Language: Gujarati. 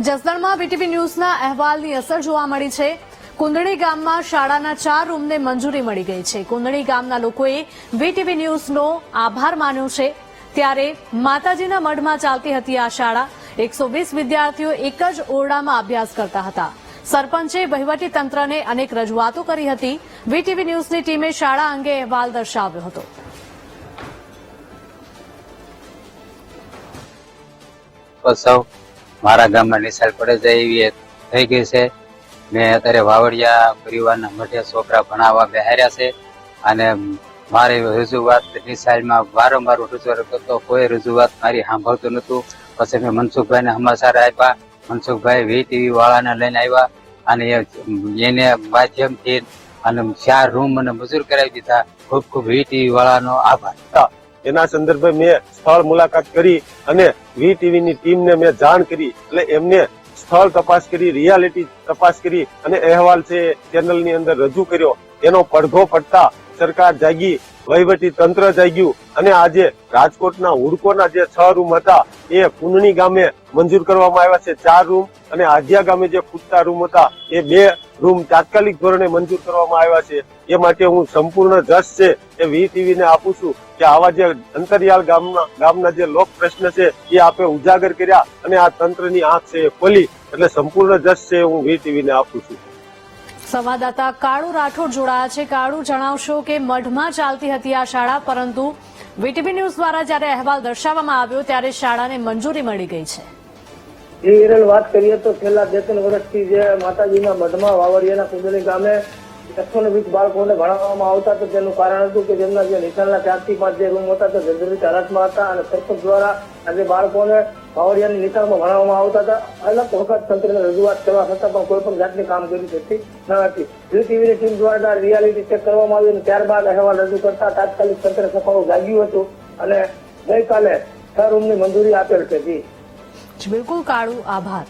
જસદણમાં વીટીવી ન્યૂઝના અહેવાલની અસર જોવા મળી છે। કુંદડી ગામમાં શાળાના 4 રૂમને મંજૂરી મળી ગઈ છે। કુંદડી ગામના લોકોએ વીટીવી ન્યૂઝનો આભાર માન્યો છે। ત્યારે માતાજીના મઢમાં ચાલતી હતી આ શાળા। 120 વિદ્યાર્થીઓ એક જ ઓરડામાં અભ્યાસ કરતા હતા। સરપંચે વહીવટી તંત્રને અનેક રજૂઆતો કરી હતી। વીટીવી ન્યૂઝની ટીમે શાળા અંગે અહેવાલ દર્શાવ્યો હતો। મારા ગામમાં નિશાળ પડે જાય એવી થઈ ગઈ છે। મેં અત્યારે વાવડિયા પરિવારના મઢે છોકરા ભણાવવા બેહાર્યા છે અને મારી રજૂઆત નિશાળમાં વારંવાર રજૂઆત કરતો, કોઈ રજૂઆત મારી સાંભળતું નહોતું। પછી મેં મનસુખભાઈને સમાચાર આપ્યા। મનસુખભાઈ વીટીવી વાળાને લઈને આવ્યા અને એને માધ્યમથી અને 4 રૂમ મને મંજૂર કરાવી દીધા। ખૂબ ખૂબ વીટીવી વાળાનો આભાર। એના સંદર્ભે મેં સ્થળ મુલાકાત કરી અને વીટીવી ની ટીમને મેં જાણ કરી, એટલે એમને સ્થળ તપાસ કરી, રિયાલિટી તપાસ કરી અને અહેવાલ છે ચેનલની અંદર રજૂ કર્યો। એનો પડઘો પડતા સરકાર જાગી, વહીવટી તંત્ર જાગ્યું અને આજે રાજકોટના હુડકોના જે 6 રૂમ હતા એ કુંદણી ગામે મંજૂર કરવામાં આવ્યા છે 4 રૂમ, અને આધ્યા ગામે જે ખૂટતા રૂમ હતા એ 2 રૂમ તાત્કાલિક ધોરણે મંજૂર કરવામાં આવ્યા છે। એ માટે હું સંપૂર્ણ જશ છે એ વીટીવી ને આપું છું કે આવા જે અંતરિયાળ ગામના જે લોક પ્રશ્ન છે એ આપે ઉજાગર કર્યા અને આ તંત્રની આંખ છે એ ખોલી, એટલે સંપૂર્ણ જશ છે હું વીટીવી ને આપું છું। સંવાદદાતા કાળુ રાઠોડ જોડાયા છે। કાળુ, જણાવશો કે મઢમાં ચાલતી હતી આ શાળા, પરંતુ વીટીવી ન્યૂઝ દ્વારા જ્યારે અહેવાલ દર્શાવવામાં આવ્યો ત્યારે શાળાને મંજૂરી મળી ગઈ છે। વાત કરીએ તો છેલ્લા 2-3 વર્ષથી જે માતાજીના મઢમાં વાવડિયાના કુંદડી ગામે 120 બાળકોને ભણાવવામાં આવતા, તો તેનું કારણ હતું કે જેમના જે નિશાળના 4 થી 5 જે રૂમ હતા તે જર્જરિત હાલતમાં હતા અને સરપંચ દ્વારા આજે બાળકોને વાવડિયાની નિશાળમાં ભણાવવામાં આવતા હતા। અલગ વખત તંત્રને રજૂઆત કરવા છતાં પણ કોઈ પણ જાતની કામગીરી થતી ન હતી। વીટીવીની ટીમ દ્વારા રિયાલિટી ચેક કરવામાં આવી અને ત્યારબાદ અહેવાલ રજૂ કરતા તાત્કાલિક તંત્ર સફળ જાગ્યું હતું અને ગઈકાલે 6 રૂમની મંજૂરી આપેલ છે। જી બિલકુલ કાળુ, આભાર।